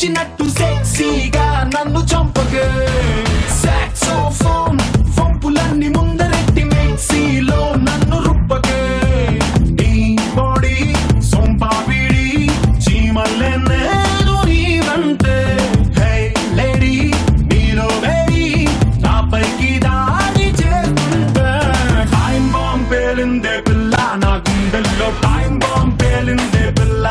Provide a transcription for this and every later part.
వచ్చినట్టు సెక్సీగా నన్ను చంపకే సాక్సోఫోన్ వంపులన్నీ ముందరెట్టి మిక్సీలో నన్ను రుబ్బకే ఈ బాడీ సొంపాపిడి చీమల్లే నేను నీవంటే హే లేడీ నీలో వేడి నాపైకి దాడి చేస్తుంటే టైం బాంబ్ పేలిందే పిల్ల నా గుండెల్లో టైం బాంబ్ పేలిందే పిల్ల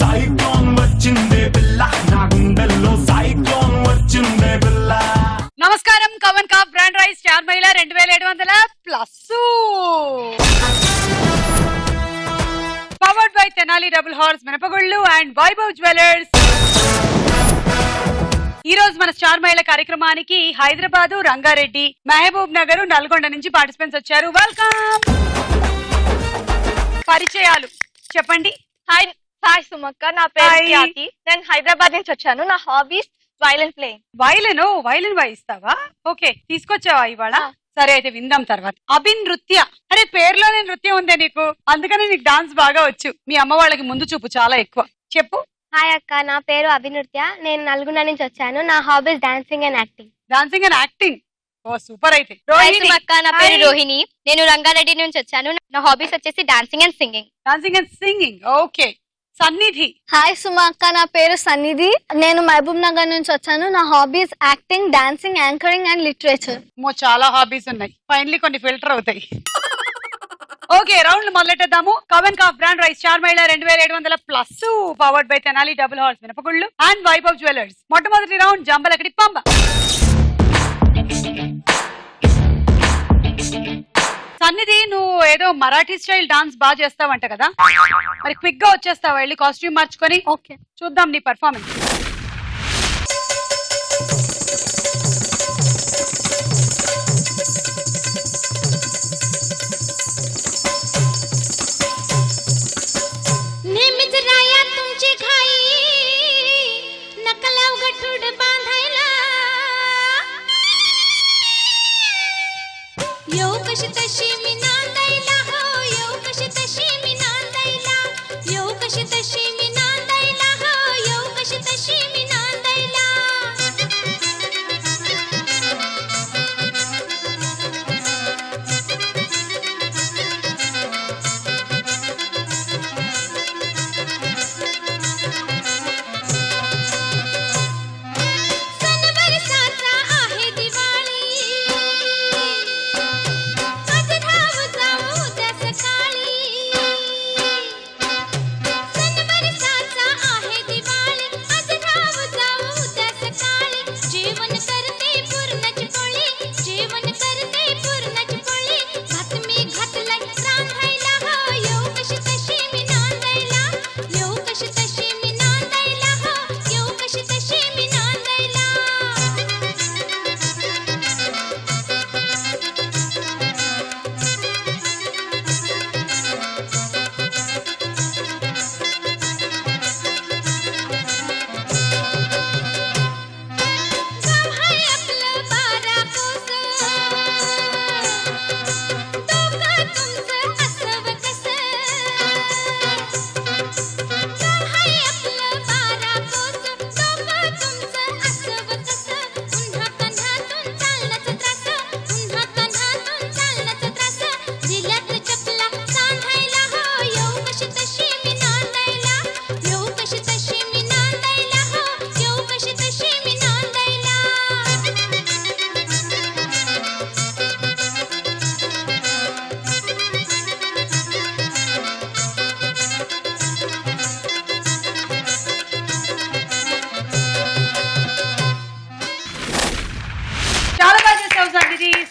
సైక్లోన్ వచ్చిందే పిల్ల నా గుండెల్లో సైక్లోన్ వచ్చిందే పిల్ల. నమస్కారం. కవన్ కాఫ్ బ్రాండ్ రైస్ స్టార్ మహిళ 2700+ powered by Tenali double horse మినపగుళ్ళు అండ్ వైభవ్ జ్యువెలర్స్. ఈ రోజు మన స్టార్ మహిళ కార్యక్రమానికి హైదరాబాదు, రంగారెడ్డి, మహబూబ్ నగర్, నల్గొండ నుంచి పార్టిసిపెంట్స్ వచ్చారు. వెల్కమ్. పరిచయాలు చెప్పండి. హాయ్ సుమక్క, నా పేరు ఖ్యాతి. నేను హైదరాబాద్ నుంచి వచ్చాను. నా హాబీస్ వైలెన్ ప్లేయింగ్. వైలెన్ వాయిస్తావా? ఓకే, తీసుకొచ్చావా ఇవాళ? సరే అయితే విందాం తర్వాత. అభిన్ నృత్య. అరే పేరులోనే నృత్యం ఉందే నీకు, అందుకనే నీకు డాన్స్ బాగా వచ్చు. మీ అమ్మ వాళ్ళకి ముందు చూపు చాలా ఎక్కువ. చెప్పు. హాయ్ అక్క, నా పేరు అభినృత్య. నేను నల్గొండ నుంచి వచ్చాను. నా hobbies dancing and acting. Dancing and acting. Oh super. అయితే సుమక్క, నా పేరు రోహిణి. నేను రంగారెడ్డి నుంచి వచ్చాను. నా హాబీస్ వచ్చేసి dancing and singing. Dancing and singing. Okay. Sannidhi. Hi సుమక్క, నా పేరు సన్నిధి. నేను మహబూబ్ నగర్ నుంచి వచ్చాను. నా hobbies acting, dancing, anchoring and literature. చాలా హాబీస్ ఉన్నాయి. ఫైనలీ కొన్ని ఫిల్టర్ అవుతాయి. ఓకే, రౌండ్ మొదలెట్టేద్దాము. కవన్ కాఫ్ బ్రాండ్ రైస్ స్టార్ మహిళ 2700+ powered by Tenali double horse మినపగుళ్ళు అండ్ వైభవ్ జ్యువెలర్స్. మొట్టమొదటి రౌండ్ జంబలకడి పంబ. సన్నిధి, నువ్వు ఏదో మరాఠీ స్టైల్ డాన్స్ బాగా చేస్తావంట కదా, మరి క్విక్ గా వచ్చేస్తావా? వెళ్ళి కాస్ట్యూమ్ మార్చుకొని ఓకే, చూద్దాం నీ పర్ఫార్మెన్స్.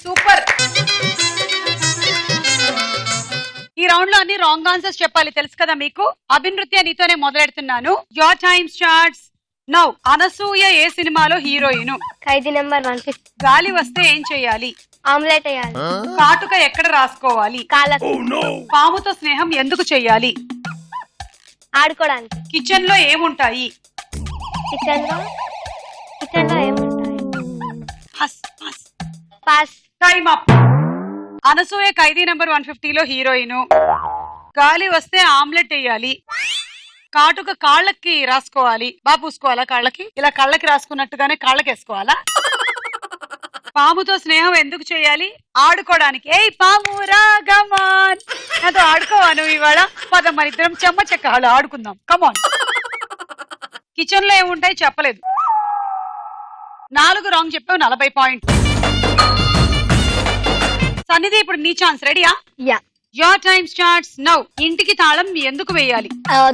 సూపర్. ఈ రౌండ్ లో అన్ని రాంగ్ ఆన్సర్స్ చెప్పాలి, తెలుసు కదా మీకు. అభినృత్య, నీతోనే మొదలెడుతున్నాను. Your time starts now. Anasuya ఏ సినిమాలో హీరోయిన్? ఖైదీ నెంబర్ 150. గాలి వస్తే ఏం చెయ్యాలి? ఆమ్లెట్ వేయాలి. కాటుక ఎక్కడ రాసుకోవాలి? కాళ్ళకు. పాముతో స్నేహం ఎందుకు చెయ్యాలి? ఆడుకోవడానికి. కిచెన్ లో ఏముంటాయి? కిచెన్ లో ఏముంటాయి? Pass. Time up. Anasuya Khaidi number 150లో హీరోయిన్. గాలి వస్తే ఆమ్లెట్ వేయాలి. కాటుక కాళ్ళకి రాసుకోవాలి, బాగా పూసుకోవాలా కాళ్ళకి? ఇలా కళ్ళకి రాసుకున్నట్టుగానే కాళ్ళకి వేసుకోవాలా? పాముతో స్నేహం ఎందుకు చేయాలి? ఆడుకోవడానికి. ఏయ్ పాము రాగమాన్, నాతో ఆడుకోవా నువ్వు ఇవాళ? పద మన ఇద్దరం చెమ్మ చెక్క ఆడుకుందాం, కమాన్. కిచెన్ లో ఏముంటాయి చెప్పలేదు. 4 రాంగ్ చెప్పావు, 40 పాయింట్. సన్నిధి ఇప్పుడు నీ ఛాన్స్. రెడీయా? Yeah. Your time starts now. ఇంటికి తాళం ఎందుకు వేయాలి?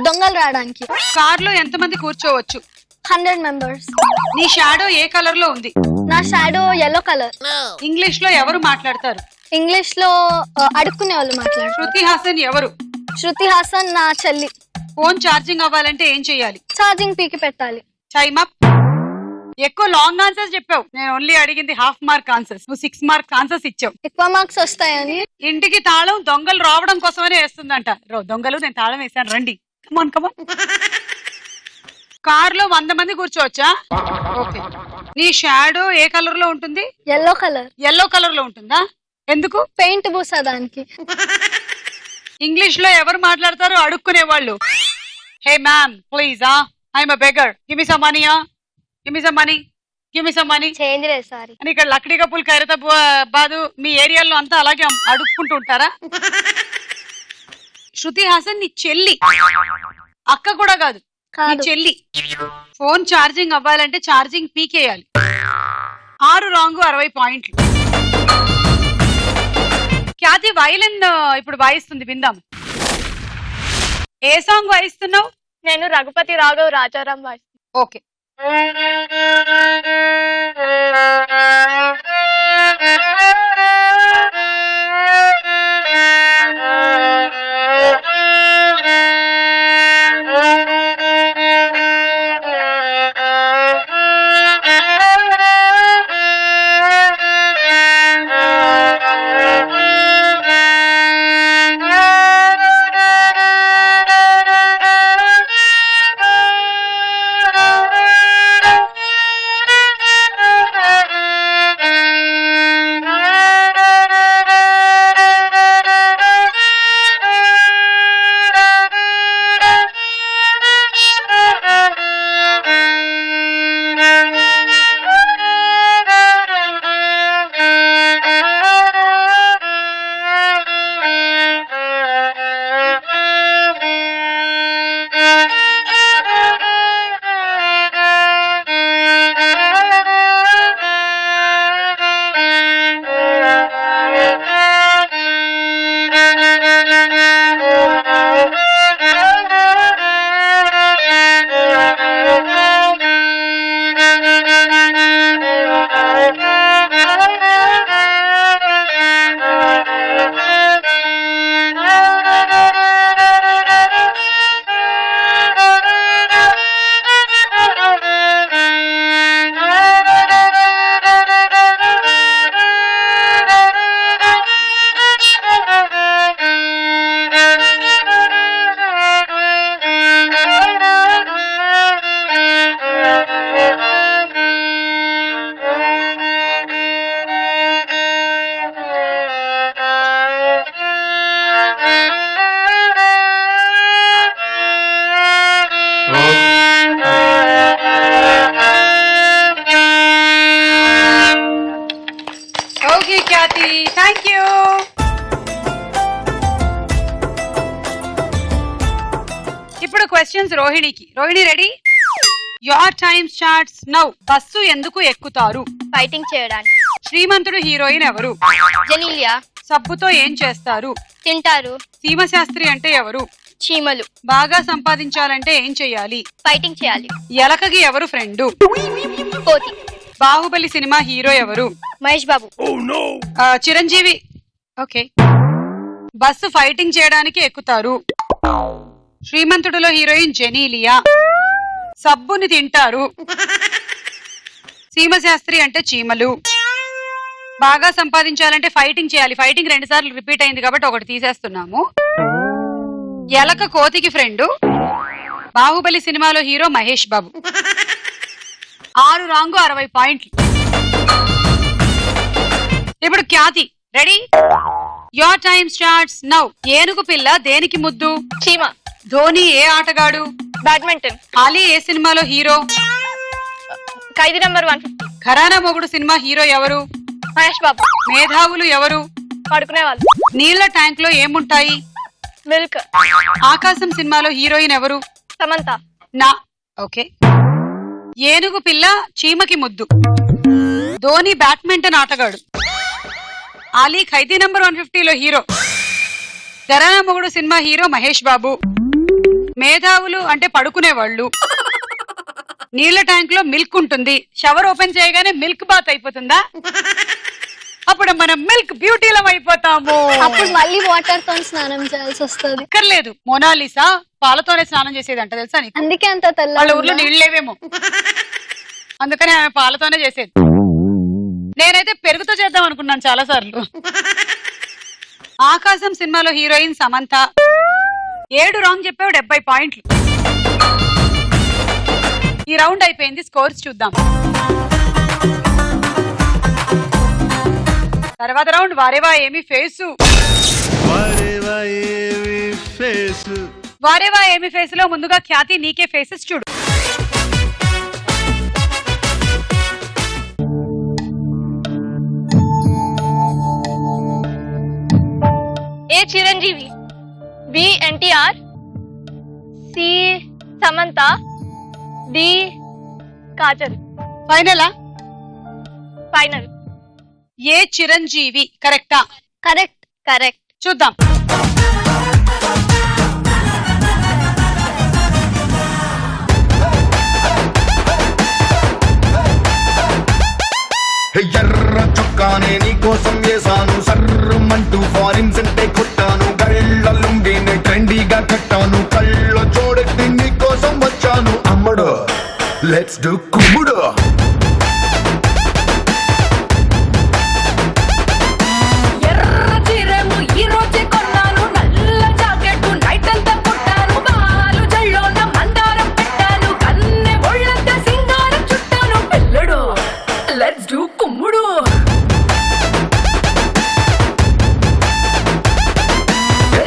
దొంగలు రావడానికి. కార్ లో ఎంతమంది కూర్చోవచ్చు? 100 మెంబర్స్. నీ షాడో ఏ కలర్ లో ఉంది? నా షాడో yellow కలర్. ఇంగ్లీష్ లో ఎవరు మాట్లాడతారు? ఇంగ్లీష్ లో అడుక్కునే వాళ్ళు మాట్లాడారు. శృతి హాసన్ ఎవరు? శృతి హాసన్ నా చెల్లి. ఫోన్ ఛార్జింగ్ అవ్వాలంటే ఏం చెయ్యాలి? ఛార్జింగ్ పీకి పెట్టాలి. Time up. ఎక్కువ లాంగ్ ఆన్సర్స్ చెప్పావు, నేను ఓన్లీ అడిగింది హాఫ్ మార్క్ ఆన్సర్స్, నువ్వు 6 మార్క్స్ ఆన్సర్స్ ఇచ్చావు. ఎక్కువ మార్క్స్ వస్తాయని. ఇంటికి తాళం దొంగలు రావడం కోసమనే వేస్తుందంట. దొంగలు నేను తాళం వేసాను రండి, కమాన్ కమాన్. కార్ లో 100 మంది కూర్చోవచ్చా? ఓకే. నీ షాడో ఏ కలర్ లో ఉంటుంది? yellow colour. ఎల్లో కలర్ లో ఉంటుందా? ఎందుకు? పెయింట్ పూసా దానికి. ఇంగ్లీష్ లో ఎవరు మాట్లాడతారు? అడుక్కునే వాళ్ళు. Hey ma'am please, I'm a beggar, give me some money, give me some money, give me some money. Change లేదు సారీ. అని ఇక్కడ లక్డీ కప్పులు బాదు మీ ఏరియాలో అంతా అలాగే అడుక్కుంటూ ఉంటారా? శృతి హాసన్ నీ చెల్లి, అక్క కూడా కాదు, నీ చెల్లి. ఫోన్ ఛార్జింగ్ అవ్వాలంటే ఛార్జింగ్ పీకేయాలి. 6 రాంగ్, 60 పాయింట్లు. ఖ్యాతి వైలిన్ ఇప్పుడు వాయిస్తుంది, విందాం. ఏ సాంగ్ వాయిస్తున్నావు? నేను రఘుపతి రాఘవ్ రాజారాం వాయిస్. Okay. Okay Khyati, thank you. ఇప్పుడు క్వశ్చన్స్ రోహిణికి. Rohini ready? Your time starts now. Bus ఎందుకు ఎక్కుతారు? ఫైటింగ్ చేయడానికి. శ్రీమంతుడు హీరోయిన్ ఎవరు? జెనీలియా. సబ్బుతో ఏం చేస్తారు? తింటారు. సీమశాస్త్రి అంటే ఎవరు? చీమలు. బాగా సంపాదించాలంటే ఏం చెయ్యాలి? ఫైటింగ్ చేయాలి. ఎలకకి ఎవరు ఫ్రెండు? కోతి. బాహుబలి సినిమా హీరో ఎవరు? Mahesh Babu. Chiranjeevi. Okay. Bus fighting చేయడానికి ఎక్కుతారు. శ్రీమంతుడులో హీరోయిన్ జెనీలియా. సబ్బుని తింటారు. సీమశాస్త్రి అంటే చీమలు. బాగా సంపాదించాలంటే ఫైటింగ్ చేయాలి. ఫైటింగ్ 2 సార్లు రిపీట్ అయింది కాబట్టి ఒకటి తీసేస్తున్నాము. ఎలక కోతికి ఫ్రెండు. బాహుబలి సినిమాలో హీరో మహేష్ బాబు. 6 రాంగు, 60 పాయింట్లు. ఇప్పుడు Khyati ready? Your time starts now. ఏనుగు పిల్ల దేనికి ముద్దు? చీమ. ధోని ఏ ఆటగాడు? బ్యాడ్మింటన్. అలీ ఏ సినిమాలో హీరో? ఖైదీ నంబర్ 150. ఘరానా మొగుడు సినిమా హీరో ఎవరు? మహేష్ బాబు. మేధావులు ఎవరు? పడుకునే వాళ్ళు. నీళ్ల ట్యాంక్ లో ఏముంటాయి? మిల్క్. ఆకాశం సినిమాలో హీరోయిన్ ఎవరు? సమంత. నా ఓకే. ఏనుగు పిల్ల చీమకి ముద్దు. ధోని బ్యాడ్మింటన్ ఆటగాడు. అలీ ఖైదీ నంబర్ 150లో హీరో. ఘరానా మొగుడు సినిమా హీరో మహేష్ బాబు. మేధావులు అంటే పడుకునేవాళ్ళు. నీళ్ల ట్యాంక్ లో మిల్క్ ఉంటుంది. షవర్ ఓపెన్ చేయగానే మిల్క్ బాత్ అయిపోతుందా? అప్పుడు మనం మిల్క్ బ్యూటీలం అయిపోతాము. అప్పుడు మళ్ళీ వాటర్ తో స్నానం చేయాల్సి వస్తుంది. అక్కర్లేదు. మొనాలిసా పాలతోనే స్నానం చేసేది అంట, తెలుసా నీకు? అందుకే అంత తెల్ల. వాళ్ళ ఊర్లో నీళ్ళు లేవేమో, అందుకని ఆమె పాలతోనే చేసేది. నేనైతే పెరుగుతో చేద్దాం అనుకున్నాను చాలా సార్లు. ఆకాశం సినిమాలో హీరోయిన్ సమంత. 7 రాంగ్ చెప్పావు, 70 పాయింట్లు. ఈ రౌండ్ అయిపోయింది. స్కోర్స్ చూద్దాం. తర్వాత రౌండ్ వారేవా ఏమి ఫేసు. వారేవా ఏమి ఫేస్ లో ముందుగా ఖ్యాతి నీకే ఫేసెస్ చూడు. A Chiranjeevi, B NTR, C Samantha, D Kajal. ఫైనలా? ఫైనల్. ఏ చిరంజీవి కరెక్టా? కరెక్ట్. కరెక్ట్. చూద్దాం. ఎర్ర చొక్కానే నీకోసం వేసాను, సర్రమంటూ ఫారిన్ సెంటే కొట్టాను, గళ్ళ లుంగిని ట్రెండీగా కట్టాను, కళ్ళ చూడెత్తి నీకోసం వచ్చాను. అమ్మడు లెట్స్ డు కుమ్ముడు.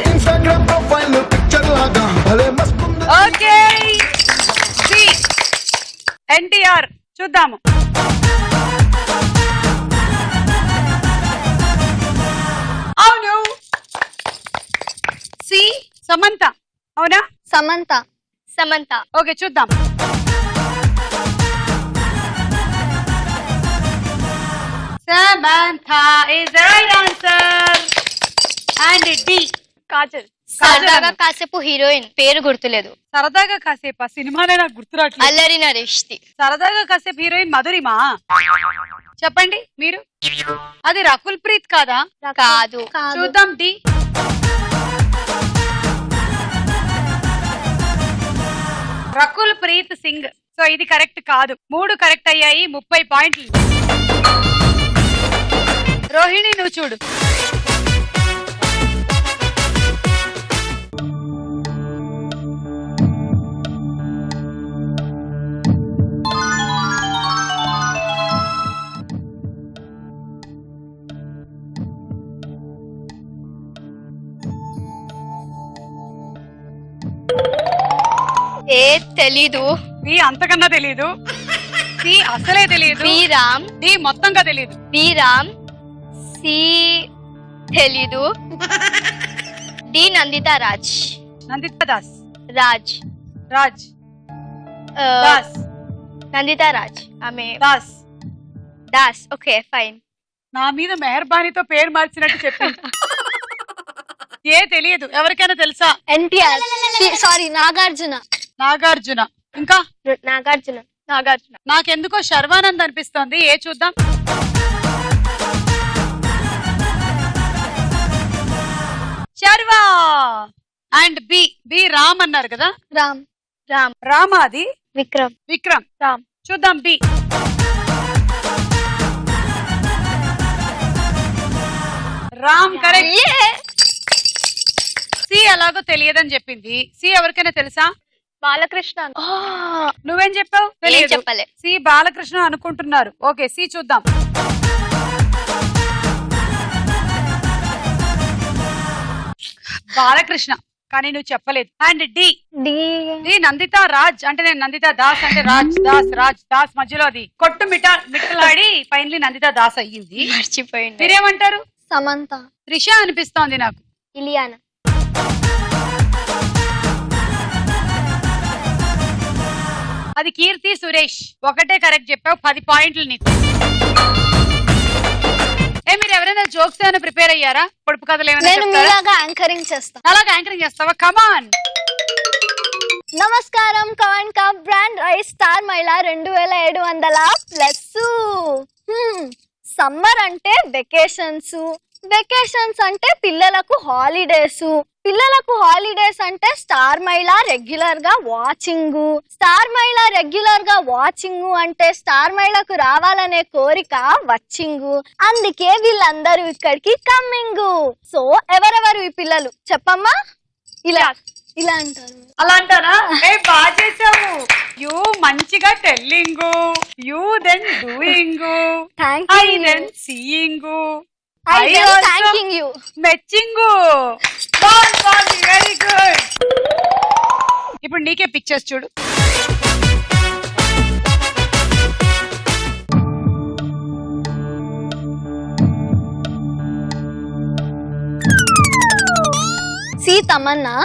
ఇన్స్టాగ్రామ్ ప్రొఫైల్ పిక్చర్ లాగా భలే మస్తుంది. Okay, C NTR. చూద్దాము. అవును. సి సమంత. అవునా? సమంత. సమంత. ఓకే, చూద్దాం. Samantha is the right answer. And D. Kajal. సరదాగా కాసేపు హీరోయిన్ పేరు గుర్తులేదు. సరదాగా కాసేపు ఆ సినిమానే నాకు గుర్తురాట్లేదు. అల్లరి నరేష్ది. సరదాగా కాసేపు హీరోయిన్ మధురిమా. చెప్పండి మీరు. అది రకుల్ ప్రీత్ కాదా? కాదు. చూద్దాం. డి. రకుల్ ప్రీత్ సింగ్. సో ఇది కరెక్ట్ కాదు. 3 కరెక్ట్ అయ్యాయి. 30 పాయింట్లు. రోహిణి నువ్వు చూడు. ఏ తెలీదు. బి అంతకన్నా తెలీదు. సి అసలే తెలీదు. బి రామ్. డి మొత్తంగా తెలీదు. బి రామ్. సి తెలీదు. డి నందితా రాజ్. నందితా దాస్. రాజ్. రాజ్ ఆ, దాస్. నందితా రాజ్. ఆమె దాస్. దాస్. Okay fine. నా మీద మెహర్బానీతో పేరు మార్చినట్టు చెప్పింది. ఏ తెలియదు. ఎవరికైనా తెలుసా? ఎన్టీఆర్. సారీ నాగార్జున. నాగార్జున. ఇంకా నాగార్జున. నాగార్జున. నాకెందుకో శర్వానంద్ అనిపిస్తోంది. ఏ చూద్దాం. Sharwa. And B. B Ram అన్నారు కదా? రామ్. రామ్. రామా అది? విక్రమ్. విక్రమ్. రామ్. చూద్దాం. బి. రామ్ కరెక్ట్. సి ఎలాగో తెలియదని చెప్పింది. సి ఎవరికైనా తెలుసా? బాలకృష్ణ. నువ్వేం చెప్పావు? తెలియదు. చెప్పలే. సి బాలకృష్ణ అనుకుంటున్నారు. ఓకే, సి చూద్దాం. బాలకృష్ణ. కానీ నువ్వు చెప్పలేదు. And D D Nanditha Raj అంటే నేను నందిత దాస్ అంటే రాజ్ దాస్ మధ్యలో అది కొట్టు మిట్టలాడి ఫైనలీ నందిత దాస్ అయ్యింది. మర్చిపోయింది. మీరేమంటారు? సమంత. త్రిష అనిపిస్తోంది నాకు. ఇలియానా. అది కీర్తి సురేష్. ఒకటే కరెక్ట్ చెప్పావు, 10 పాయింట్లు నీకు. మీరు ఎవరైనా జోక్స్ ఏమైనా ప్రిపేర్ అయ్యారా? పొడుపు కథలు ఏమైనా నేను మీలాగా యాంకరింగ్ చేస్తా. అలాగా యాంకరింగ్ చేస్తావా? కమాన్. నమస్కారం. Kavan cup brand rice star మహిళ 2700+. సమ్మర్ అంటే వెకేషన్స్ అంటే పిల్లలకు హాలిడేస్ అంటే స్టార్ మహిళ రెగ్యులర్ గా వాచింగ్ అంటే స్టార్ మహిళకు రావాలనే కోరిక వచ్చింగ్. అందుకే వీళ్ళందరూ ఇక్కడికి కమ్మింగ్. సో ఎవరెవరు ఈ పిల్లలు చెప్పమ్మా? ఇలా అంటారు. అలా అంటారా? బాగా చేసావు. యూ మంచిగా telling, you then doing, I then seeing, thanking you, మెచ్చింగ్. Very good. ఇప్పుడు నీకే పిక్చర్స్ చూడు. C Tamannaah,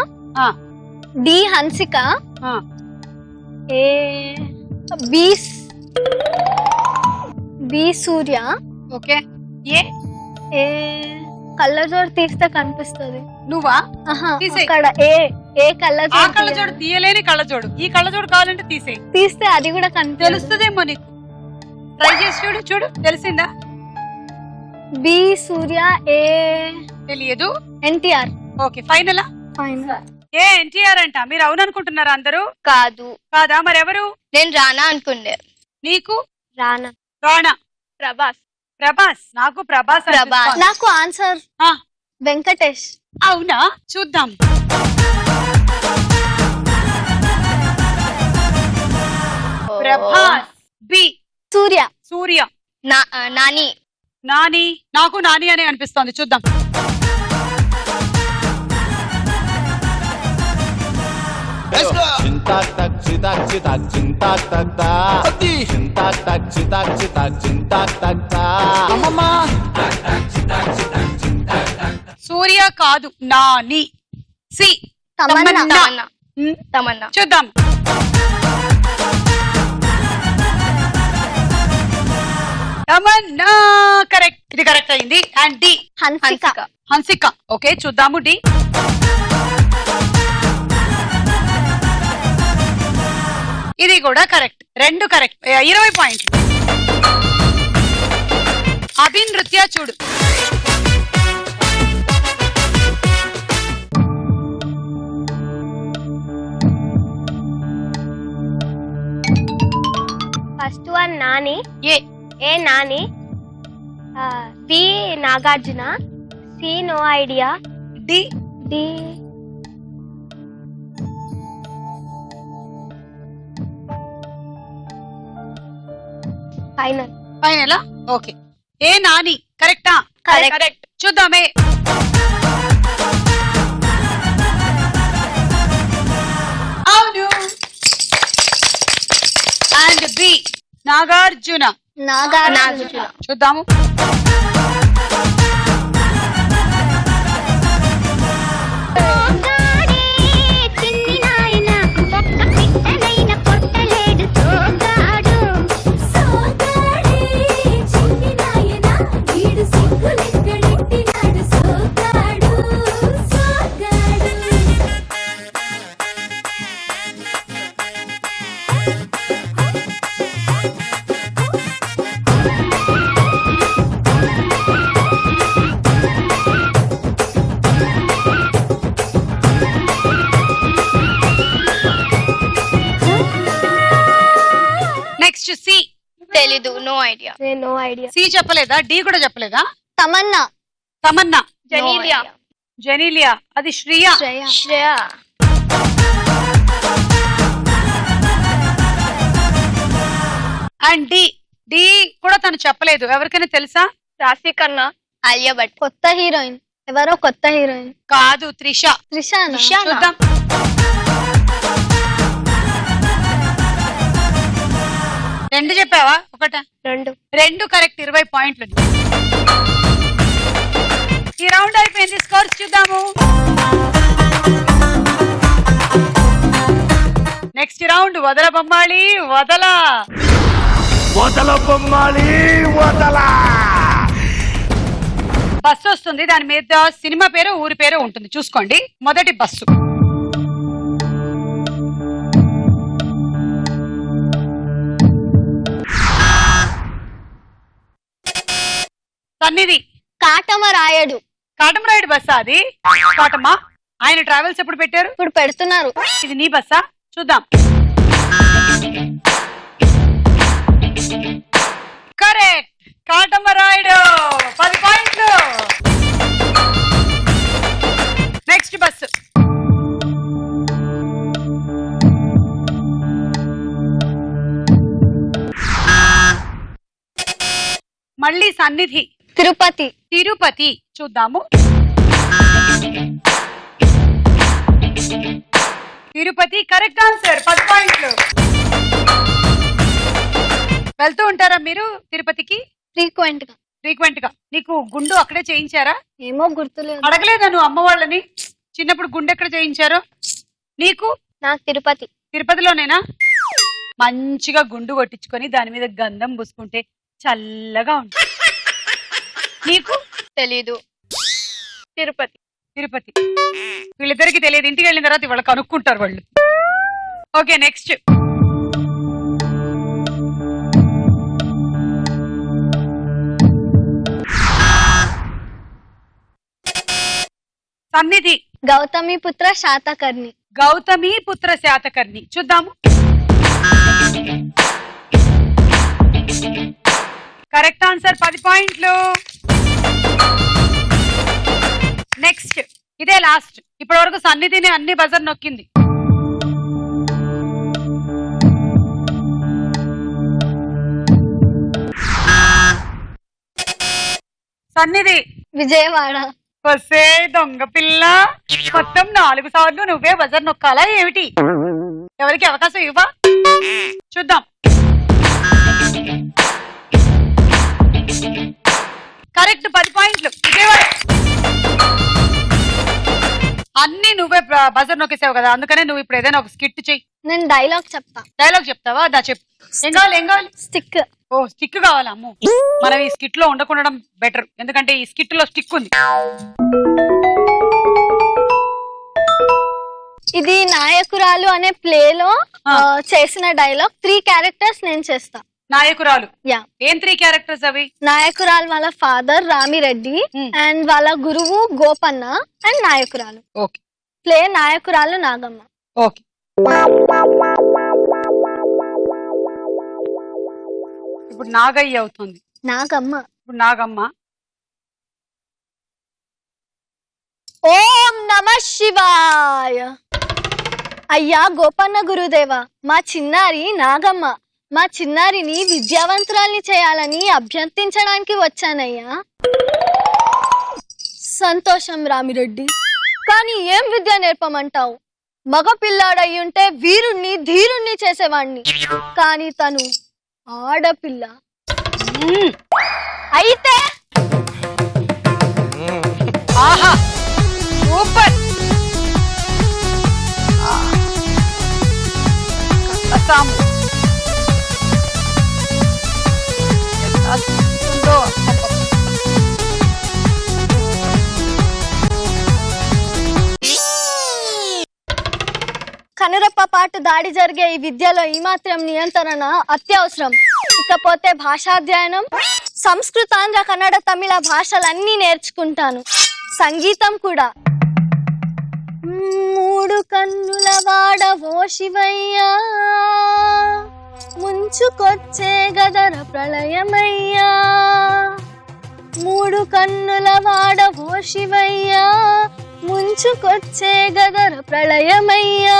D Hansika, B Suriya. Okay. ఏ కళ్ళజోడు తీస్తే కనిపిస్తుంది. నువ్వా? అక్కడ ఏ కళ్ళజోడు తీయలేని కళ్ళజోడు. ఈ కళ్ళజోడు కావాలంటే తీస్తే అది కూడా తెలుస్తుందేమో నీకు. ట్రై చేసి చూడు తెలిసిందా? బి సూర్య, ఏ తెలియదు. ఎన్టీఆర్. ఓకే, ఫైనలా? ఏ ఎన్టీఆర్ అంట. మీరు అవును అనుకుంటున్నారా అందరూ? కాదా? మరెవరు? నేను రానా అనుకుండే. నీకు? రానా. ప్రభాస్. నాకు ప్రభాస్. నాకు ఆన్సర్ వెంకటేష్. అవునా? చూద్దాం. ప్రభాస్. బి సూర్య. నాని. నాకు నాని అనే అనిపిస్తోంది. చూద్దాం. సూర్య కాదు, నాని. సి తమన్నా. చూద్దాం. తమన్నా కరెక్ట్. ఇది కరెక్ట్ అయింది. And D Hansika. ఓకే, చూద్దాము. డి ఇది కూడా కరెక్ట్. 2 కరెక్ట్. 20 పాయింట్లు. అభి నృత్య చూడు. First one Nani. A Nani. B Nagarjuna. C no idea. D ఫైనలా? ఓకే. ఏ నాని కరెక్టా? కరెక్ట్. చూద్దామే. అవును. And B Nagarjuna. చూద్దాము. తెలీదు. No idea. సి చెప్పలేదా? డి కూడా చెప్పలేదా? తమన్నా. జెనీలియా. అది శ్రేయ. అండ్ డి కూడా తను చెప్పలేదు. ఎవరికైనా తెలుసా? రాశి ఖన్నా. ఆలియా భట్. కొత్త హీరోయిన్. ఎవరో కొత్త హీరోయిన్. కాదు, త్రిష. త్రిషానా? చూద్దాం. రెండు చెప్పావా? ఒకట? రెండు కరెక్ట్. 20 పాయింట్లు. ఈ రౌండ్ అయిపోయింది. స్కోర్స్ చూద్దాము. నెక్స్ట్ రౌండ్ వదల బొమ్మాళి వదల. వదల బొమ్మాలి వదల. బస్సు వస్తుంది, దాని మీద సినిమా పేరు ఊరి పేరు ఉంటుంది, చూసుకోండి. మొదటి బస్సు. సన్నిధి. కాటమరాయుడు. కాటమరాయుడు బస్సా అది? కాటమా? ఆయన ట్రావెల్స్ ఎప్పుడు పెట్టారు? ఇప్పుడు పెడుతున్నారు. ఇది నీ బస్సా? చూద్దాం. కరెక్ట్, కాటమరాయుడు. 10 పాయింట్లు. Next bus. మళ్ళీ సన్నిధి. తిరుపతి. తిరుపతి. చూద్దాము. Tirupati correct answer. 10 పాయింట్లు. వెళ్తూ ఉంటారా మీరు తిరుపతికి? ఫ్రీక్వెంట్ గా. నీకు గుండు అక్కడే చేయించారా? ఏమో గుర్తులేదు. అడగలేదా నువ్వు అమ్మ వాళ్ళని చిన్నప్పుడు గుండె ఎక్కడ చేయించారో? నీకు? నాకు తిరుపతి. తిరుపతిలోనేనా? మంచిగా గుండు కొట్టించుకొని దాని మీద గంధం పూసుకుంటే చల్లగా ఉంటుంది. నీకు? తెలీదు. తిరుపతి. తిరుపతి. వీళ్ళిద్దరికి తెలియదు. ఇంటికి వెళ్ళిన తర్వాత వాళ్ళు కనుక్కుంటారు వాళ్ళు. Okay, next. సన్నిధి. గౌతమి పుత్ర శాతకర్ణి. గౌతమి పుత్ర శాతకర్ణి. చూద్దాము. Correct answer. 10 పాయింట్లు. నెక్స్ట్. ఇదే లాస్ట్. ఇప్పటి వరకు సన్నిధిని అన్ని బజర్ నొక్కింది. సన్నిధి. విజయవాడ. వసే దొంగ పిల్ల, మొత్తం 4 సార్లు నువ్వే బజర్ నొక్కాలా ఏమిటి? ఎవరికి అవకాశం ఇవ్వా? చూద్దాం. కరెక్ట్. 10 పాయింట్లు. అన్ని నువ్వే బజర్ నొక్కేసావు కదా, అందుకనే నువ్వు ఇప్పుడు ఏదైనా ఒక స్కిట్ చెయ్యి. నేను డైలాగ్ చెప్తా. డైలాగ్ చెప్తావా? దా చెప్పు. ఏం కావాలి? స్టిక్. ఓ, స్టిక్ కావాలా? అమ్ము, మనం ఈ స్కిట్ లో ఉండకుండా బెటర్, ఎందుకంటే ఈ స్కిట్ లో స్టిక్ ఉంది. ఇది నాయకురాలు అనే ప్లేలో చేసిన డైలాగ్. 3 క్యారెక్టర్స్ నేను చేస్తా. నాయకురాలు. యా. ఏం 3 క్యారెక్టర్స్ అవి? నాయకురాలు వాళ్ళ ఫాదర్ రామిరెడ్డి అండ్ వాళ్ళ గురువు గోపన్న అండ్ నాయకురాలు. ఓకే. ప్లే నాయకురాలు నాగమ్మ. ఓకే. ఇప్పుడు నాగయ్య అవుతుంది. నాగమ్మ. ఇప్పుడు నాగమ్మ. ఓం నమః శివాయ. అయ్యా గోపన్న గురుదేవ, మా చిన్నారి నాగమ్మ, మా చిన్నారిని విద్యావంతురాల్ని చేయాలని అభ్యర్థించడానికి వచ్చానయ్యా. సంతోషం రామిరెడ్డి, కానీ ఏం విద్య నేర్పమంటావు? మగ పిల్లాడయ్యుంటే వీరుణ్ణి ధీరుణ్ణి చేసేవాణ్ణి, కానీ తను ఆడపిల్ల. అయితే ఆహా, సూపర్. అస్సాము కనురెప్ప పాటు దాడి జరిగే ఈ విద్యలో ఈ మాత్రం నియంత్రణ అత్యవసరం. ఇకపోతే భాషాధ్యయనం, సంస్కృత, ఆంధ్ర, కన్నడ, తమిళ భాషలన్నీ నేర్చుకుంటాను. సంగీతం కూడా. 3 కన్నుల వాడవో శివయ్యా, ముంచుకొచ్చే గదర ప్రళయమయ్యా. 3 కన్నుల వాడవో శివయ్యా, ముంచుకొచ్చే గదర ప్రళయమయ్యా.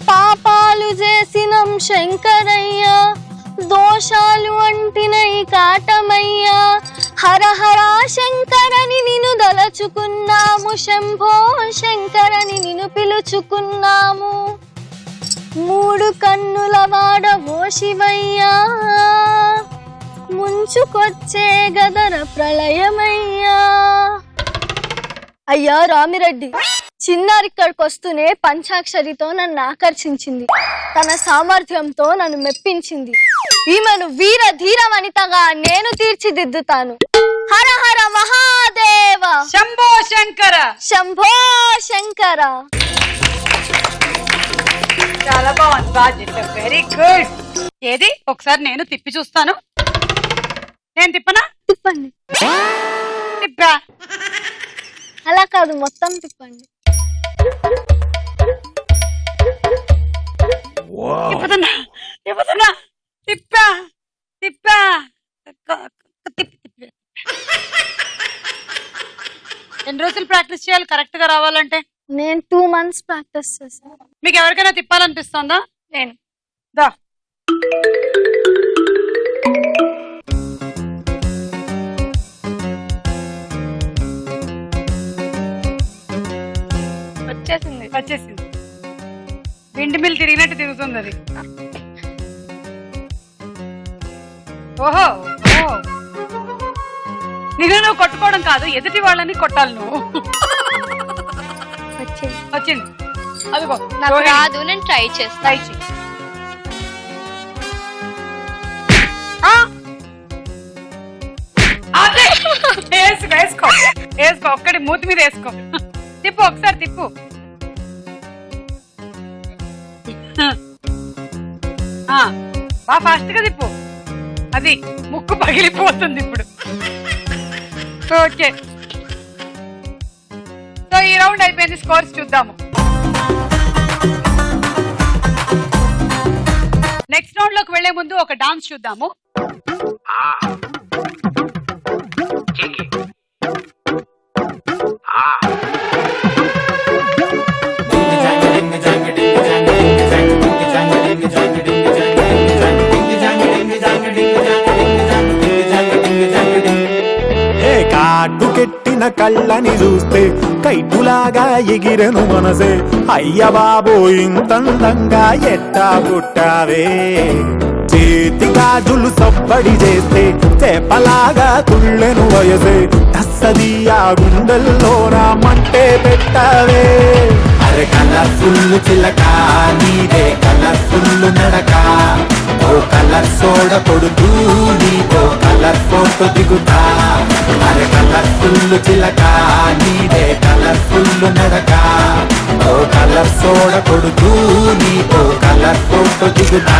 పాపాలు చేసినం శంకరయ్యా, దోషాలు అంటినై కాటమయ్యా. హర హర శంకరని నిన్ను దలచుకున్నాము, శంభో శంకరని నిన్ను పిలుచుకున్నాము. మూడు కన్నుల వాడ ఓ శివయ్యా, ముంచుకొచ్చే గదర ప్రళయమయ్యా. అయ్యా రామిరెడ్డి, చిన్నారి ఇక్కడికి వస్తూనే పంచాక్షరితో నన్ను ఆకర్షించింది, తన సామర్థ్యంతో నన్ను మెప్పించింది. ఈమెను వీర ధీర వనితగా నేను తీర్చిదిద్దుతాను. హర హర మహాదేవ, శంభో శంకర. శంభో శంకర. చాలా బాగుంది, వెరీ గుడ్. ఏది ఒకసారి నేను తిప్పి చూస్తాను. నేను తిప్పనా? తిప్పండి. తిప్పా. అలా కాదు, మొత్తం తిప్పండి. తిప్పుతున్నా తిప్పుతున్నా. తిప్పా తిప్పా. ఎన్ని రోజులు ప్రాక్టీస్ చేయాలి కరెక్ట్ గా రావాలంటే? నేను 2 months ప్రాక్టీస్ చేశాను. మీకు ఎవరికైనా తిప్పాలనిపిస్తుందా? నేను దా. వచ్చేసింది. విండ్ మిల్ తిరిగినట్టు తిరుగుతుంది అది. ఓహో, నిన్ను నువ్వు కొట్టుకోవడం కాదు, ఎదుటి వాళ్ళని కొట్టాలి నువ్వు. వచ్చింది. అదిగో నాకు రాదు, నేను ట్రై చేస్తా. ట్రై చేయి. వేసుకో వేసుకో, ఒక్కడి మూతి మీద వేసుకో. తిప్పు ఒకసారి, తిప్పు. బాగా ఫాస్ట్ గా తిప్పు. అది ముక్కు పగిలిపోతుంది ఇప్పుడు. ఓకే, సో ఈ రౌండ్ అయిపోయింది. స్కోర్స్ చూద్దాము. నెక్స్ట్ రౌండ్ లోకి వెళ్లే ముందు ఒక డాన్స్ చూద్దాము. కాటుకెట్టిన కళ్ళని చూస్తే కైటులాగా ఎగిరెను మనసే. అయ్య బాబో ఇంతందంగా ఎట్టా పుట్టావే. చేతి గాజులు సబ్బడి చేస్తే చేపలాగా తుళ్ళెను వయసే. తస్సదియా గుండెల్లో నా మంటే పెట్టావే. అరే కలర్ఫుల్ చిలక నీదే కలర్ఫుల్ నడక. ఓ కలర్ సోడ కొడుతూ నీతో కలర్ ఫోటో దిగుతా. అరే కలర్ఫుల్ చిలక నీదే కలర్ఫుల్ నడక. ఓ కలర్ సోడ కొడుతూ నీతో కలర్ ఫోటో దిగుతా.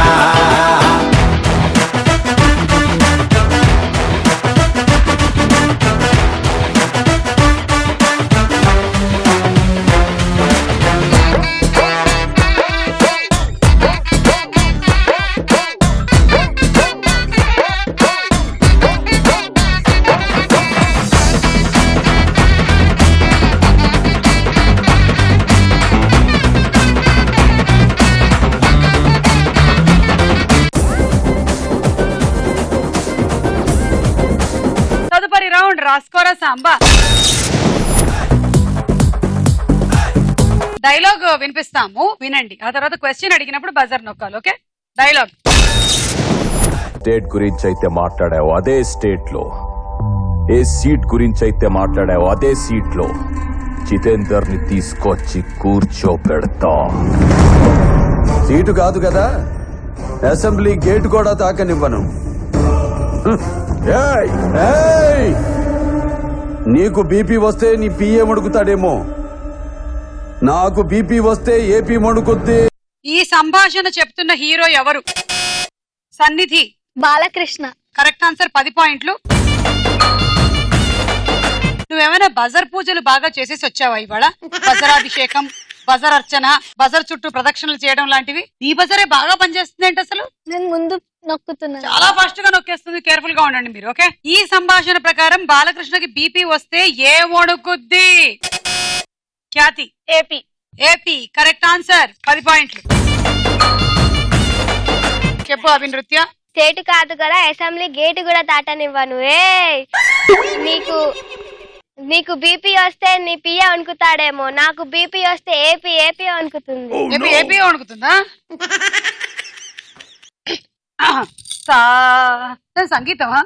రాసుకోరా సాంబా. డైలాగ్ వినిపిస్తాము, వినండి. ఆ తర్వాత క్వశ్చన్ అడిగినప్పుడు బజర్ నొక్కాలి. Okay, dialogue. స్టేట్ గురించి అయితే మాట్లాడావు అదే స్టేట్ లో, ఏ సీట్ గురించి అయితే మాట్లాడావు అదే సీట్ లో జితేందర్ ని తీసుకొచ్చి కూర్చోపెడతా. సీటు కాదు కదా, అసెంబ్లీ గేట్ కూడా తాకనివ్వను. నీకు బీపీ వస్తే నీ పిఏ మడుగుతాడేమో, నాకు బీపీ వస్తే ఏపీ మడుకుద్ది. ఈ సంభాషణ చెప్తున్న హీరో ఎవరు? సన్నిధి, బాలకృష్ణ. Correct answer. 10 పాయింట్లు. నువ్వేమైనా బజర్ పూజలు బాగా చేసేసి వచ్చావా ఇవాళ? బజరాభిషేకం, బజర్ అర్చన, బజర్ చుట్టూ ప్రదక్షిణలు చేయడం లాంటివి. నీ బజరే బాగా పనిచేస్తుంది ఏంటి అసలు? నేను ముందు నొక్కుతున్నా, చాలా ఫాస్ట్ గా నొక్కేస్తుంది. కేర్ఫుల్ గా ఉండండి మీరు. ఓకే, ఈ సంభాషణ ప్రకారం బాలకృష్ణకి బీపీ వస్తే ఏ వణుకుద్ది? ఖ్యాతి, ఏపీ. AP correct answer. 10 పాయింట్లు. చెప్పు అభి నృత్య. స్టేట్ కాదు కదా అసెంబ్లీ గేట్ కూడా దాటనివ్వను. నీకు బీపీ వస్తే నీ పిఏ వణుకుతాడేమో, నాకు బీపీ వస్తే ఏపీ వణుకుతుంది. ఏపీ వణుకుతుందా? సంగీతమా?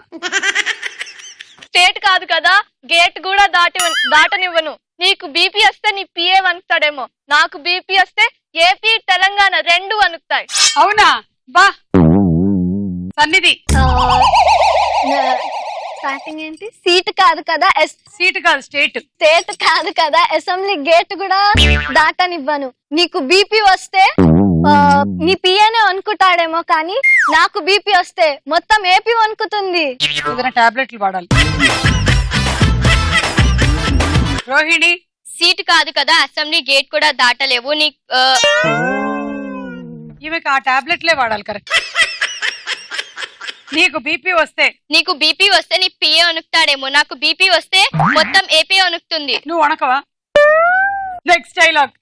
స్టేట్ కాదు కదా గేట్ కూడా దాటనివ్వను. నీకు బీపీ వస్తే నీ పిఏ వణుకుతాడేమో, నాకు బీపీ వస్తే ఏపీ తెలంగాణ రెండు వణుకుతాయి. అవునా? బా సన్నిధి స్టార్టింగ్ ఏంటి? సీట్ కాదు కదా, సీట్ కాదు స్టేట్. స్టేట్ కాదు కదా అసెంబ్లీ గేట్ కూడా దాటనివ్వను. నీకు బీపీ వస్తే నీ పిఏనే వణుకుతాడేమో, కానీ నాకు బీపీ వస్తే మొత్తం ఏపీ వణుకుతుంది. ఏదైనా టాబ్లెట్లు వాడాలి. రోహిణి సీట్ కాదు కదా అసెంబ్లీ గేట్ కూడా దాటలేవు. ఈమెకి ఆ టాబ్లెట్లే వాడాలి. కరెక్ట్. నీకు బీపీ వస్తే నీ పిఏ వణుకుతాడేమో, నాకు బీపీ వస్తే మొత్తం ఏపీ వణుకుతుంది. నువ్వు వణకవా? Next dialogue.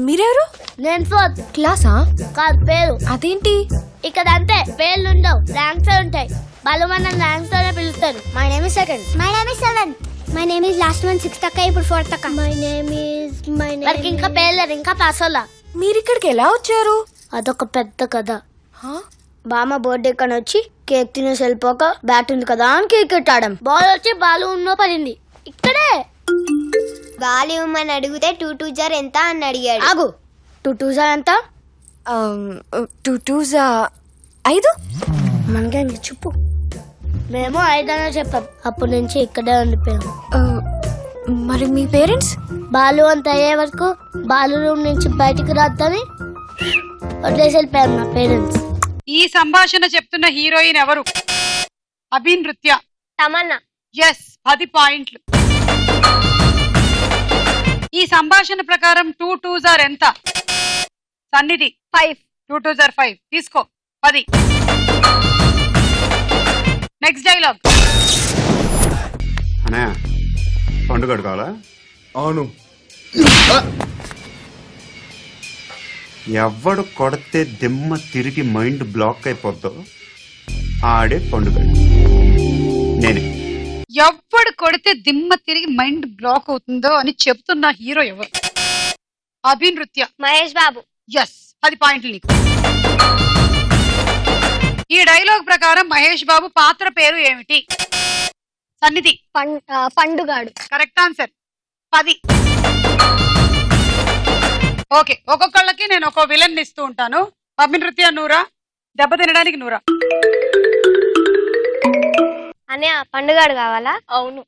మీరెవరు? నేను ఫోర్త్ క్లాసా? కాదు పేరు. అదేంటి? ఇక్కడ అంతే పేర్లు ఉండవు, ర్యాంక్స్ ఉంటాయి. వాళ్ళు మన ర్యాంక్స్ తోనే పిలుస్తారు. My name is second. My name is seventh. My name is last one sixth అక్క, ఇప్పుడు ఫోర్త్ అక్క. మై నేమ్ ఇంకా పేర్లేదు, ఇంకా పాస్ అవ్వలా. మీరిక్కడికి ఎలా వచ్చారు? అదొక పెద్ద కథ. బామ్మ బర్త్డే కని వచ్చి కేక్ తినేసి వెళ్ళిపోక బ్యాట్ ఉంది కదా అని కేక్ కట్టాడం. బాల్ వచ్చి బాల్ ఉన్నో పడింది ఇక్కడే. బాల్ ఇవ్వమని అడిగితే 2 2 జార్ ఎంత అని అడిగాడు. ఆగు, 2 2 జార్ ఎంత? 2 2s 5. మనకే చెప్పు. మేము 5 అనే చెప్పాం. అప్పటి నుంచి ఇక్కడే ఉండిపోయాం. మరి మీ పేరెంట్స్? బాలు అంత అయ్యే వరకు బాలు రూమ్ నుంచి బయటికి రాద్దని వదిలేసి వెళ్ళిపోయారు మా పేరెంట్స్. ఈ సంభాషణ చెప్తున్న హీరోయిన్ ఎవరు? అభినృత్య. తమన్నా. ఎస్, 10 పాయింట్లు. ఈ సంభాషణ ప్రకారం 2 2s ఎంత? సన్నిధి 5. 2 2s 5. తీసుకో 10. Next dialogue. అన్నయ్య పండుగ కావాలా? అవును. ఎవడు కొడితే దిమ్మ తిరిగి మైండ్ బ్లాక్ అయిపోద్దో ఆడే పండుగ. నేనే. ఎవ్వడు కొడితే దిమ్మ తిరిగి మైండ్ బ్లాక్ అవుతుందో అని చెప్తున్న హీరో ఎవరు? అభినృత్య. మహేష్ బాబు. ఎస్, 10 పాయింట్లు నీకు. ఈ డైలాగ్ ప్రకారం మహేష్ బాబు పాత్ర పేరు ఏమిటి? సన్నిధి. పండుగాడు. Correct answer. 10. ఓకే, ఒక్కొక్కళ్ళకి నేను ఒక్కో విలన్ ఇస్తూ ఉంటాను. అభినృత్య 100, దెబ్బ తినడానికి 100. అనే పండుగాడు కావాలా? అవును.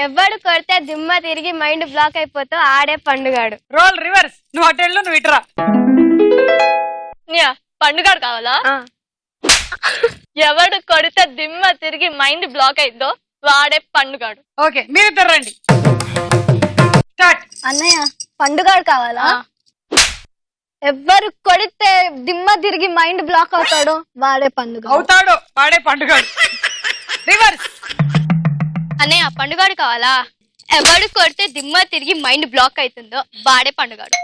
ఎవడు కొడితే దిమ్మ తిరిగి మైండ్ బ్లాక్ అయిపోతే ఆడే పండుగాడు. Role reverse. నువ్వు అటెళ్ళు, నువ్వు ఇటరా. పండుగాడు కావాలా? ఎవడు కొడితే దిమ్మ తిరిగి మైండ్ బ్లాక్ అయిద్దో వాడే పండుగాడు. ఓకే, మీరిద్దరు రండి. స్టార్ట్. అన్నయ్య పండుగాడు కావాలా? ఎవరు కొడితే దిమ్మ తిరిగి మైండ్ బ్లాక్ అవుతాడో వాడే పండుగ అవుతాడో వాడే పండుగాడు. రివర్స్. అన్నయ్య పండుగాడు కావాలా? ఎవడు కొడితే దిమ్మ తిరిగి మైండ్ బ్లాక్ అవుతుందో వాడే పండుగాడు.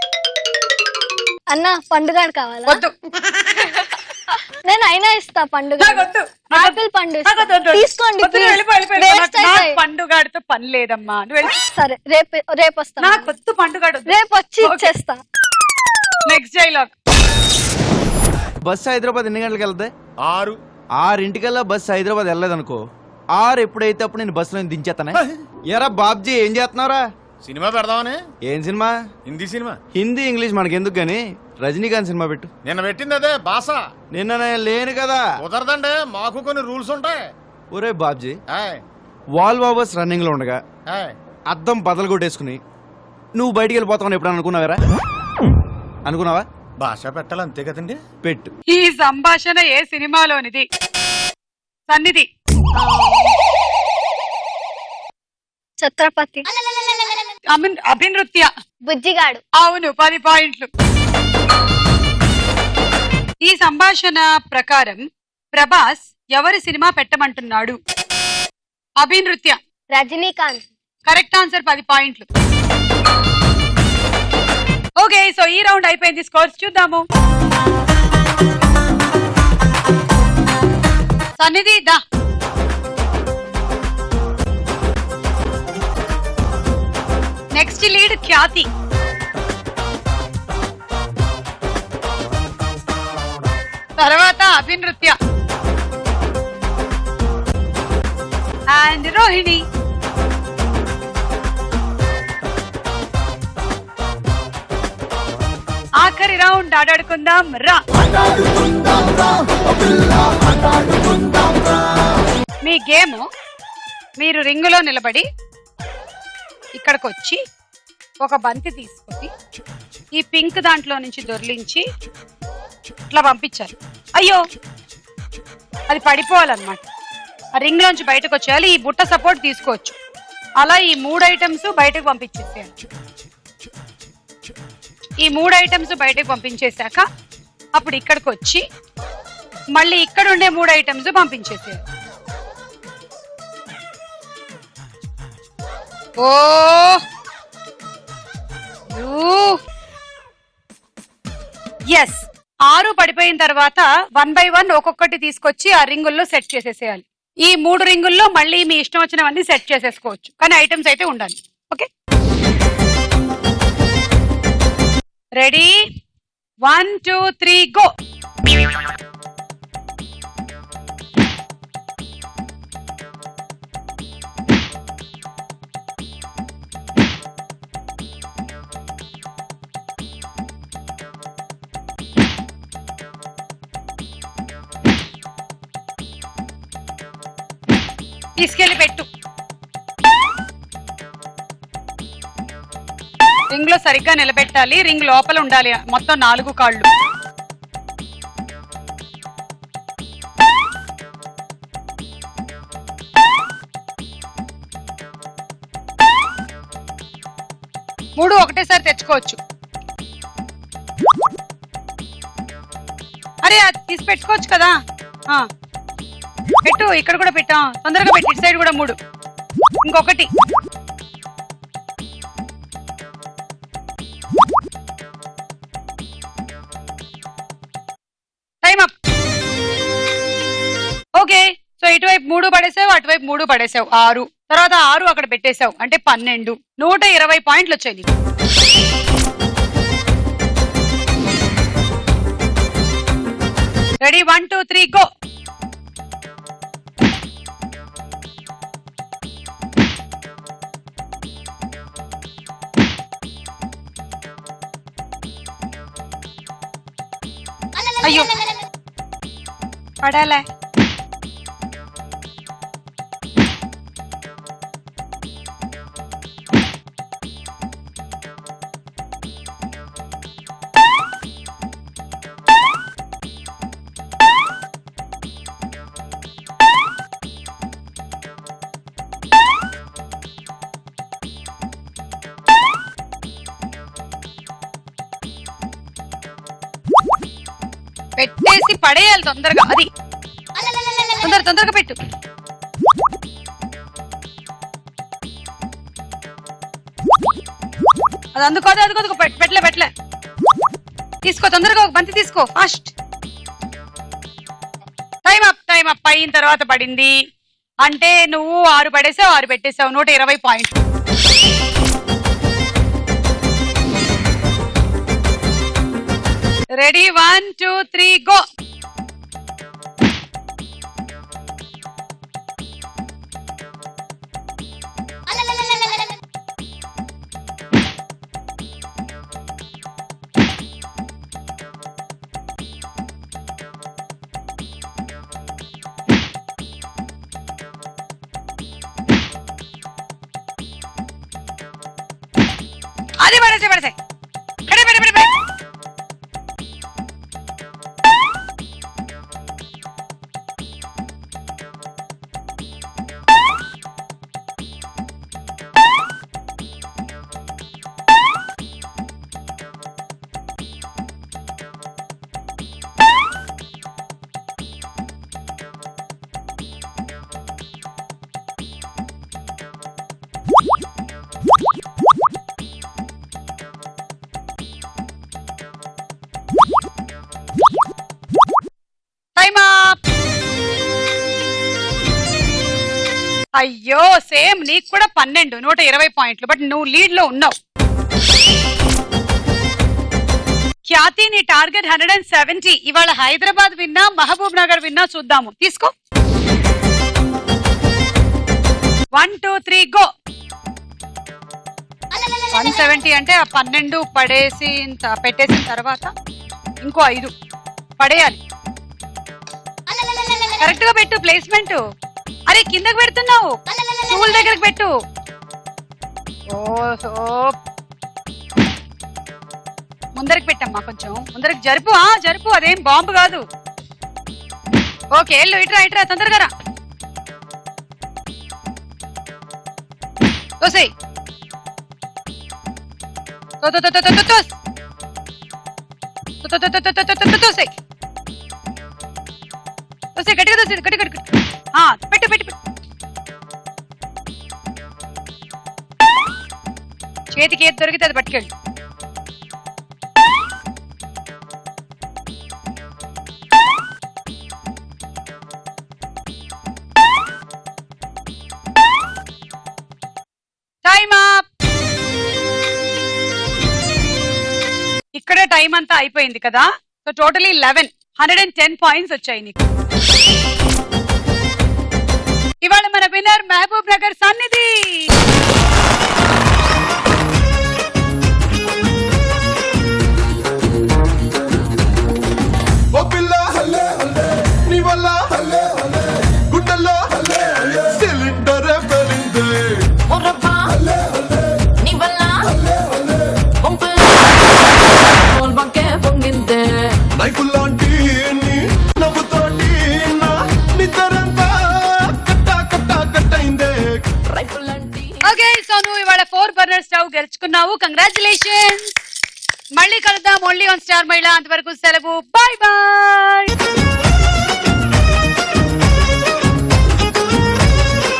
అన్న పండుగాడు కావాలా? వద్దు. నేను అయినా ఇస్తా పండుగ. వద్దు. ఆపిల్ పండు తీసుకోండి. పండుగాడితో పని లేదమ్మా. సరే, రేపు వస్తా. నాకు వద్దు పండుగాడు. రేపు వచ్చి ఇచ్చేస్తా. Next dialogue. బస్సు హైదరాబాద్ ఎన్ని గంటలకు వెళ్తాయి? 6 బస్సు హైదరాబాద్ వెళ్ళలేదనుకో, 6 ఎప్పుడైతే అప్పుడు నేను బస్సులో దించేస్తానే. ఎరా బాబ్జీ ఏం చేస్తున్నారా? సినిమా పెడదామని. ఏం cinema? Hindi cinema. Hindi English మనకెందుకు గాని రజనీకాంత్ సినిమా పెట్టు. నిన్న పెట్టింది అదే భాష. నిన్న నేను లేను కదా. కుదరదండి, మాకు కొన్ని రూల్స్ ఉంటాయి. ఒరే బాబ్జీ, వాల్ ఓవర్స్ రన్నింగ్ లో ఉండగా అద్దం బదలు కొట్టేసుకుని నువ్వు బయటికి వెళ్ళిపోతావని ఎప్పుడు అనుకున్నావరా? అనుకున్నావా? భాష పెట్టాలి అంతే కదండి. పెట్టు. ఈ సంభాషణ ఏ సినిమాలోనిది? సన్నిధి. ఛత్రపతి. అభినృత్య. బుజ్జిగాడు. అవును, 10 పాయింట్లు. ఈ సంభాషణ ప్రకారం ప్రభాస్ ఎవరి సినిమా పెట్టమంటున్నాడు? అభినృత్య. రజనీకాంత్. Correct answer. 10 పాయింట్లు. ఓకే, సో ఈ రౌండ్ అయిపోయింది. స్కోర్స్ చూద్దాము. సన్నిధి దా. నెక్స్ట్ లీడ్ ఖ్యాతి. తర్వాత అభినృత్య అండ్ రోహిణి. ఆఖరి రౌండ్ ఆడాడుకుందాం రా. మీ గేమ్ మీరు రింగులో నిలబడి ఇక్కడికి వచ్చి ఒక బంతి తీసుకొని ఈ పింక్ దాంట్లో నుంచి దొర్లించి ఇట్లా పంపించాలి. అయ్యో అది పడిపోవాలన్నమాట. ఆ రింగ్ లోంచి బయటకు వచ్చేయాలి. ఈ బుట్ట సపోర్ట్ తీసుకోవచ్చు. అలా ఈ 3 ఐటమ్స్ బయటకు పంపించేసేయాలి. ఈ 3 ఐటమ్స్ బయటకు పంపించేశాక అప్పుడు ఇక్కడికి వచ్చి మళ్ళీ ఇక్కడ ఉండే 3 ఐటమ్స్ పంపించేసేయాలి. ఓ ఎస్ 6 పడిపోయిన తర్వాత 1 by 1 ఒక్కొక్కటి తీసుకొచ్చి ఆ రింగుల్లో సెట్ చేసేసేయాలి. ఈ 3 రింగుల్లో మళ్ళీ మీ ఇష్టం వచ్చినవన్నీ సెట్ చేసేసుకోవచ్చు, కానీ ఐటమ్స్ అయితే ఉండాలి. Okay, ready 1 2 3 go. తీసుకెళ్ళి పెట్టు. రింగ్ లో సరిగ్గా నిలబెట్టాలి. రింగ్ లోపల ఉండాలి. మొత్తం 4 కాళ్ళు. మూడు ఒకటేసారి తెచ్చుకోవచ్చు. అరే అది తీసి పెట్టుకోవచ్చు కదా. పెట్టు, ఇక్కడ కూడా పెట్టా. తొందరగా పెట్టి ఇటు సైడ్ కూడా 3. ఇంకొకటి. Time up. ఓకే, సో ఇటువైపు 3 పడేసావు, అటువైపు 3 పడేసావు. 6. తర్వాత 6 అక్కడ పెట్టేశావు అంటే 12. 120 పాయింట్లు వచ్చాయి నీకు. Ready 1 2 3 go. అయ్యో పడాలే. పెట్టేసి పడేయాలి తొందరగా. అది తొందరగా పెట్టు. అది అందుకోదు పెట్టలే. తీసుకో తొందరగా, ఒక బంతి తీసుకో ఫాస్ట్. టైం అప్ అయిన తర్వాత పడింది అంటే నువ్వు 6 పడేసావు, 6 పెట్టేసావు. 120 పాయింట్లు. Ready 1 2 3 go. అది పడేసే. అయ్యో సేమ్ నీకు కూడా 12 120 పాయింట్లు బట్ నువ్వు లీడ్ లో ఉన్నావు. ఖ్యాతి నీ టార్గెట్ 170. ఇవాళ హైదరాబాద్ విన్నా మహబూబ్ నగర్ విన్నా చూద్దాము. తీసుకో 1 2 3 గో. 170 అంటే ఆ 12 పడేసి పెట్టేసిన తర్వాత ఇంకో 5 పడేయాలి. కరెక్ట్ గా పెట్టు ప్లేస్మెంట్. అరే కిందకి పెడుతున్నావు, స్టూల్ దగ్గరకు పెట్టు. ఓహో ముందరికి పెట్టమ్మా, కొంచెం ముందరికి జరుపు. జరుపు, అదేం బాంబు కాదు. ఓకే వెళ్ళు, ఇట్రా తొందరగా రా. తోసేయ్ గట్టిగా తోసేది, గట్టి పెట్టు పెట్టు. చేతికి ఏది దొరికితే అది పట్టుకెళ్ళు. ఇక్కడే టైం అంతా అయిపోయింది కదా. సో టోటలీ 110 పాయింట్స్ వచ్చాయి నీకు. ఇవాళ మన విన్నర్ మహబూబ్ నగర్ సన్నిధి. ఓ పిల్ల హల్లే హల్లే నీ వల్ల హల్లే హల్లే గుండెల్లో హల్లే హల్లే సిలిండర్ పెరిందే ఓరబ్బా హల్లే హల్లే నీ వల్ల హల్లే హల్లే పంపుల ఓల్ బంకే పొంగిందే నైపుల్లాంటి నీ నవ్వుతోటి నా నిద్రంతా కట్టయిందే. రైఫుల్ అంటే ఓకే సో నువ్వు ఇవాళ 4 బర్నర్ స్టవ్ గెలుచుకున్నావు. కంగ్రాచులేషన్స్. మళ్ళీ కలుద్దాం ఓన్లీ ఆన్ స్టార్ మహిళ. అంతవరకు సెలవు. Bye bye.